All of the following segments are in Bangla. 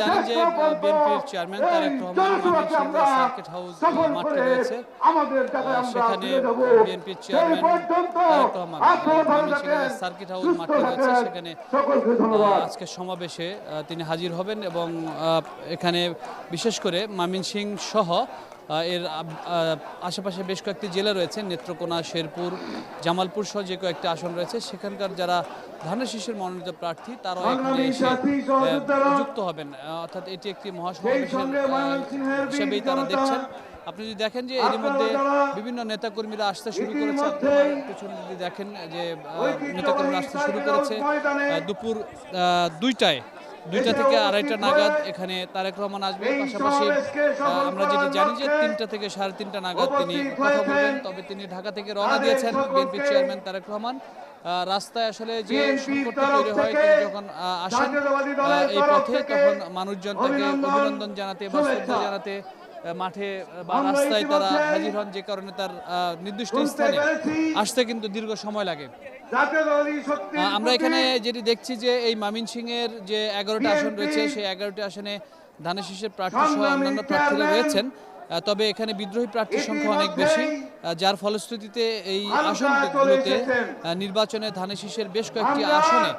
জানেন যে বিএনপির chairman Tarique Rahman Mymensingh circuit house মাঠে রয়েছে। সেখানে বিএনপির chairman Tarique Rahman Mymensingh circuit house মাঠে রয়েছে। সেখানে আজকে সমাবেশে তিনি হাজির হবেন এবং এখানে বিশেষ করে ময়মনসিংহ সহ এর আশেপাশে বেশ কয়েকটি জেলা রয়েছে, নেত্রকোনা, শেরপুর, জামালপুর সহ যে কয়েকটি আসন রয়েছে। সেখানকার যারা ধানের শীষের মনোনীত প্রার্থী তারাও এখানে এসে যুক্ত হবেন, অর্থাৎ এটি একটি মহাসমাবেশের হিসেবেই তারা দেখছেন। আপনি যদি দেখেন যে এর মধ্যে বিভিন্ন নেতাকর্মীরা আসতে শুরু করেছে, পেছনে যদি দেখেন যে নেতাকর্মীরা আসতে শুরু করেছে দুপুর 2টা থেকে 2:30 নাগাদ এখানে তারেক রহমান আসবেন। পাশাপাশি আমরা যেটি জানি যে 3টা থেকে 3:30 নাগাদ তিনি কথা বলবেন। তবে তিনি ঢাকা থেকে রওনা দিয়েছেন বিএনপি চেয়ারম্যান তারেক রহমান। রাস্তায় আসলে যে সংকটটা তৈরি হয়, তিনি যখন আসেন এই পথে তখন মানুষজন তাকে অভিনন্দন জানাতে বা শ্রদ্ধা জানাতে মাঠে বা রাস্তায় তারা হাজির হন, যে কারণে তার নির্দিষ্ট স্থানে আসতে কিন্তু দীর্ঘ সময় লাগে। আমরা এখানে যেটি দেখছি যে এই ময়মনসিংহের যে 11টা আসন রয়েছে, সেই 11টি আসনে ধানের শীষের প্রার্থী সহ অন্যান্য প্রার্থীরা রয়েছেন। তবে এখানে বিদ্রোহী প্রার্থীর সংখ্যা অনেক বেশি, যার ফলশ্রুতিতে এই আসনগুলোতে নির্বাচনে ধানের শীষের বেশ কয়েকটি আসনে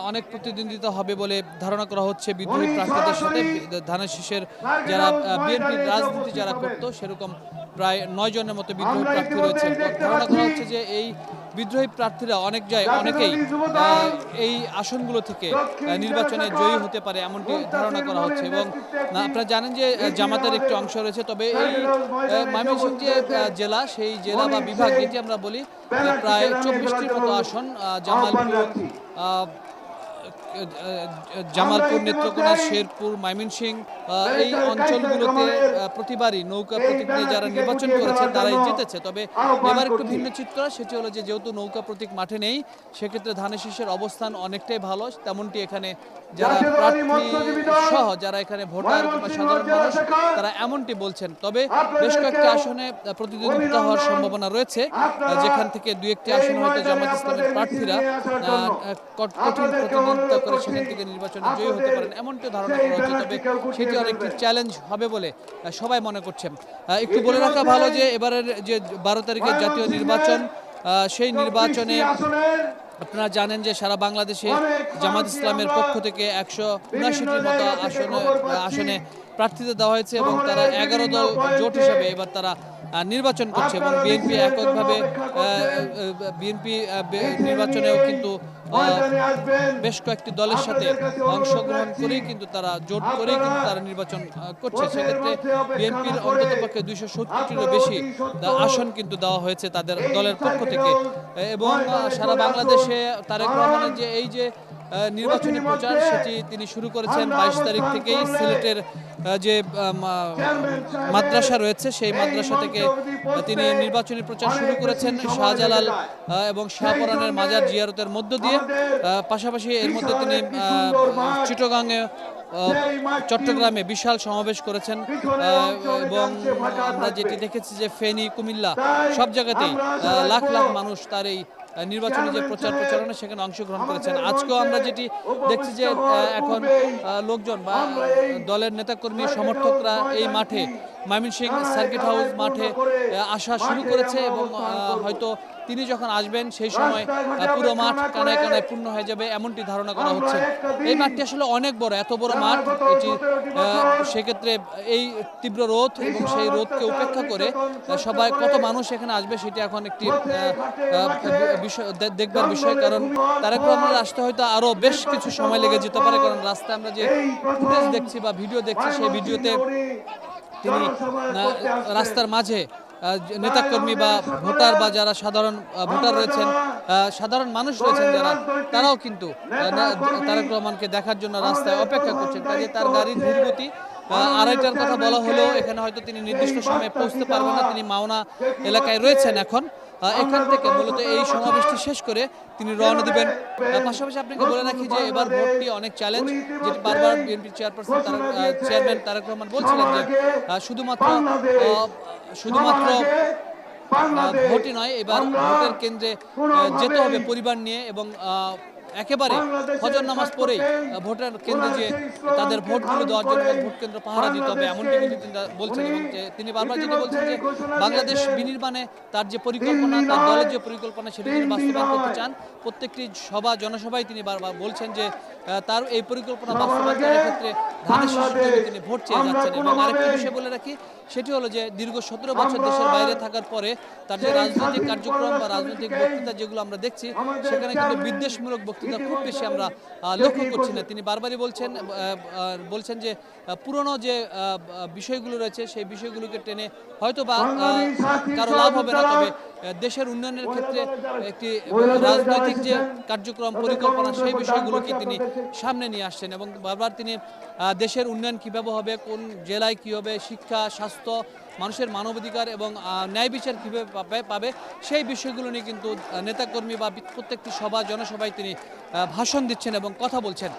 অনেক প্রতিদ্বন্দ্বিতা হবে বলে ধারণা করা হচ্ছে। বিদ্রোহী প্রার্থীদের সাথে ধানের শীষের যারা বিএনপির রাজনীতি যারা করতো সেরকম প্রায় 9 জনের মতো বিদ্রোহী প্রার্থী রয়েছে। ধারণা করা হচ্ছে যে এই বিদ্রোহী প্রার্থীরা অনেকেই এই আসনগুলো থেকে নির্বাচনে জয়ী হতে পারে এমনটি ধারণা করা হচ্ছে। এবং আপনারা জানেন যে জামাতের একটি অংশ রয়েছে। তবে এই ময়মনসিংহ যে জেলা, সেই জেলা বা বিভাগ যেটি আমরা বলি, প্রায় 24টির মতো আসন জামালপুর, নেত্রকোনা, শেরপুর, ময়মনসিংহ এই অঞ্চলগুলোতে প্রতিবারই নৌকা প্রতীক নিয়ে যারা নির্বাচন করেছেন তারাই জিতেছে। তবে এবার একটু ভিন্ন চিত্র, সেটি হলো যে যেহেতু নৌকা প্রতীক মাঠে নেই, সেক্ষেত্রে ধানের শীষের অবস্থান অনেকটাই ভালো। তেমনটি এখানে যারা প্রার্থী সহ যারা এখানে ভোটার কিংবা সাধারণ মানুষ তারা এমনটি বলছেন। তবে বেশ কয়েকটি আসনে প্রতিদ্বন্দ্বিতা হওয়ার সম্ভাবনা রয়েছে, যেখান থেকে 2-1টি আসনে হয়তো জামাত ইসলামের প্রার্থীরা কঠিন প্রতিদ্বন্দ্বিতা করে সেখান থেকে নির্বাচনে জয়ী হতে পারেন এমনটি ধারণা করা হচ্ছে। তবে সেটি অনেকটি চ্যালেঞ্জ হবে বলে সবাই মনে করছেন। একটু বলে রাখা ভালো যে এবারের যে 12 তারিখের জাতীয় নির্বাচন, সেই নির্বাচনে আপনারা জানেন যে সারা বাংলাদেশে জামাত ইসলামের পক্ষ থেকে 179টির মতো আসনে প্রার্থীদের দেওয়া হয়েছে এবং তারা 11 দল জোট হিসাবে এবার তারা নির্বাচন করছে। এবং বিএনপি এককভাবে নির্বাচনেও কিন্তু বেশ কয়েকটি দলের সাথে অংশগ্রহণ করেই কিন্তু তারা জোট করেই কিন্তু তারা নির্বাচন করছে। সেক্ষেত্রে বিএনপির অন্ততপক্ষে 270টিরও বেশি আসন কিন্তু দেওয়া হয়েছে তাদের দলের পক্ষ থেকে। এবং সারা বাংলাদেশে তারেক রহমানের যে এই যে নির্বাচনী প্রচার, সেটি তিনি শুরু করেছেন 22 তারিখ থেকেই। সিলেটের যে মাদ্রাসা রয়েছে, সেই মাদ্রাসা থেকে তিনি নির্বাচনী প্রচার শুরু করেছেন শাহজালাল এবং শাহপরানের মাজার জিয়ারতের মধ্য দিয়ে। পাশাপাশি এর মধ্যে তিনি চিটাগাংয়ে, চট্টগ্রামে বিশাল সমাবেশ করেছেন। এবং আমরা যেটি দেখেছি যে ফেনী, কুমিল্লা সব জায়গাতেই লাখ লাখ মানুষ তার এই নির্বাচনী যে প্রচারণা সেখানে অংশগ্রহণ করেছেন। আজকেও আমরা যেটি দেখছি যে এখন লোকজন বা দলের নেতাকর্মী সমর্থকরা এই মাঠে ময়মনসিংহ সার্কিট হাউস মাঠে আসা শুরু করেছে এবং হয়তো তিনি যখন আসবেন সেই সময় পুরো মাঠ কানায় কানায় পূর্ণ হয়ে যাবে এমনটি ধারণা করা হচ্ছে। এই মাঠটি আসলে অনেক বড়, এত বড় মাঠ এটি, সেক্ষেত্রে এই তীব্র রোদ এবং সেই রোদকে উপেক্ষা করে সবাই কত মানুষ এখানে আসবে সেটি এখন একটি দেখবার বিষয়। কারণ তারেক রহমানের আসতে হয়তো আরো বেশ কিছু সময় লেগে যেতে পারে, কারণ রাস্তায় আমরা যে ফুটেজ দেখছি বা ভিডিও দেখছি, সেই ভিডিওতে তিনি রাস্তার মাঝে নেতাকর্মী বা ভোটার বা যারা সাধারণ ভোটার রয়েছেন, সাধারণ মানুষ রয়েছেন যারা, তারাও কিন্তু তারেক রহমানকে দেখার জন্য রাস্তায় অপেক্ষা করছেন। কাজে তার গাড়ির ধীরগতি 2:30টার কথা বলা হলো, এখানে হয়তো তিনি নির্দিষ্ট সময়ে পৌঁছতে পারবেন না। তিনি মাওনা এলাকায় রয়েছেন এখন। এখান থেকে মূলত এই সমাবেশটি শেষ করে তিনি রওনা দিবেন। পাশাপাশি আপনাকে বলে রাখি যে এবার ভোটটি অনেক চ্যালেঞ্জ, যেটি বারবার বিএনপি চেয়ারম্যান তারেক রহমান বলছিলেন যে শুধুমাত্র ভোটই নয়, এবার ভোটের কেন্দ্রে যেতে হবে পরিবার নিয়ে এবং একেবারে ফজর নামাজ পড়েই ভোটার কেন্দ্রে যে তাদের ভোটগুলো দেওয়ার জন্য ভোট কেন্দ্র পাহারা দিতে হবে, এমনটি কিন্তু তিনি বলছেন। এবং তিনি বারবার যেটি বলছেন যে বাংলাদেশ বিনির্মাণে তার যে পরিকল্পনা, তার দলের যে পরিকল্পনা সেটি তিনি বাস্তবায়ন করতে চান। প্রত্যেকটি জনসভায় তিনি বারবার বলছেন যে তার এই পরিকল্পনা বাস্তবায়নের ক্ষেত্রে ধানের শীষে তিনি ভোট চেয়ে যাচ্ছেন। এবং আরেকটি বিষয় বলে রাখি, সেটি হলো যে দীর্ঘ 17 বছর দেশের বাইরে থাকার পরে তার যে রাজনৈতিক কার্যক্রম বা রাজনৈতিক বক্তৃতা যেগুলো আমরা দেখছি, সেখানে কিন্তু বিদ্বেষমূলক বক্তৃতা খুব বেশি আমরা লক্ষ্য করছি না। তিনি বারবারই বলছেন যে পুরনো যে বিষয়গুলো রয়েছে সেই বিষয়গুলোকে টেনে হয়তো বা কারো লাভ হবে না, তবে দেশের উন্নয়নের ক্ষেত্রে একটি রাজনৈতিক যে কার্যক্রম পরিকল্পনা সেই বিষয়গুলোকে তিনি সামনে নিয়ে আসছেন। এবং বারবার তিনি দেশের উন্নয়ন কীভাবে হবে, কোন জেলায় কী হবে, শিক্ষা, স্বাস্থ্য, মানুষের মানবাধিকার এবং ন্যায় বিচার কীভাবে পাবে সেই বিষয়গুলো নিয়ে কিন্তু নেতাকর্মী বা প্রত্যেকটি জনসভায় তিনি ভাষণ দিচ্ছেন এবং কথা বলছেন।